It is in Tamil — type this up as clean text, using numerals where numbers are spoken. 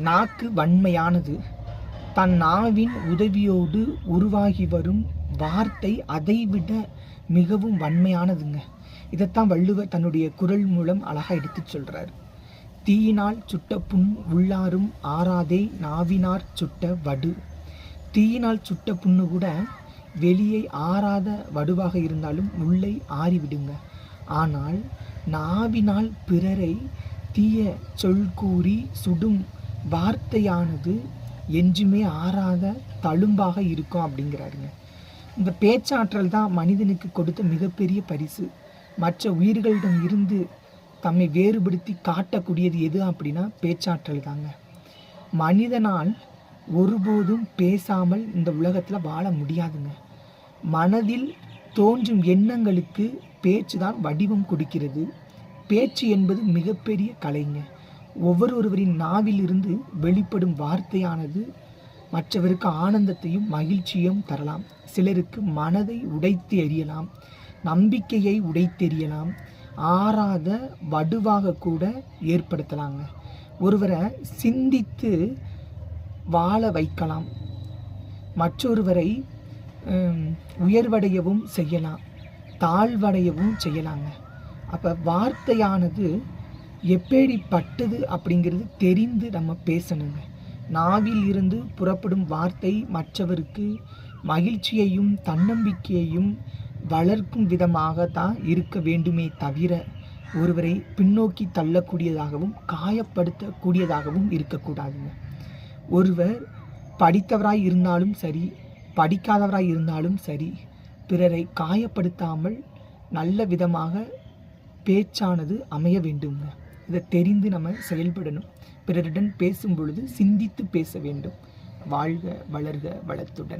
நாக்கு வன்மையானது. தன் நாவின் உதவியோடு உருவாகி வரும் வார்த்தை அதைவிட மிகவும் வன்மையானதுங்க. இதைத்தான் வள்ளுவர் தன்னுடைய குறள் மூலம் அழகாக எடுத்து சொல்கிறார். தீயினால் சுட்ட புண் உள்ளாரும் ஆறாதே நாவினார் சுட்ட வடு. தீயினால் சுட்ட புண்ணு கூட வெளியே ஆறாத வடுவாக இருந்தாலும் உள்ளே ஆறிவிடுங்க. ஆனால் நாவினால் பிறரை தீய சொல் கூறி சுடும் வார்த்தையானது என்றுமே ஆறாத தழும்பாக இருக்கும் அப்படிங்கிறாருங்க. இந்த பேச்சாற்றல் தான் மனிதனுக்கு கொடுத்த மிகப்பெரிய பரிசு. மற்ற உயிர்களிடம் இருந்து தம்மை வேறுபடுத்தி காட்டக்கூடியது எது அப்படின்னா பேச்சாற்றல் தாங்க. மனிதனால் ஒருபோதும் பேசாமல் இந்த உலகத்தில் வாழ முடியாதுங்க. மனதில் தோன்றும் எண்ணங்களுக்கு பேச்சு தான் வடிவம் கொடுக்கிறது. பேச்சு என்பது மிகப்பெரிய கலைங்க. ஒவ்வொருவரின் நாவில் இருந்து வெளிப்படும் வார்த்தையானது மற்றவருக்கு ஆனந்தத்தையும் மகிழ்ச்சியும் தரலாம். சிலருக்கு மனதை உடைத்து எறியலாம், நம்பிக்கையை உடைத்தெறியலாம், ஆறாத வடுவாக கூட ஏற்படுத்தலாங்க. ஒருவரை சிந்தித்து வாழ வைக்கலாம், மற்றொருவரை உயர்வடையவும் செய்யலாம், தாழ்வடையவும் செய்யலாங்க. அப்போ வார்த்தையானது எப்படிப்பட்டது அப்படிங்கிறது தெரிந்து நம்ம பேசணுங்க. நாவில் இருந்து புறப்படும் வார்த்தை மற்றவருக்கு மகிழ்ச்சியையும் தன்னம்பிக்கையையும் வளர்க்கும் விதமாக தான் இருக்க வேண்டுமே தவிர ஒருவரை பின்னோக்கி தள்ளக்கூடியதாகவும் காயப்படுத்தக்கூடியதாகவும் இருக்கக்கூடாதுங்க. ஒருவர் படித்தவராய் இருந்தாலும் சரி, படிக்காதவராய் இருந்தாலும் சரி, பிறரை காயப்படுத்தாமல் நல்ல விதமாக பேச்சானது அமைய வேண்டுங்க. இதை தெரிந்து நம்ம செயல்படணும். பிறருடன் பேசும் பொழுது சிந்தித்து பேச வேண்டும். வாழ்க வளர்க வளத்துடன்.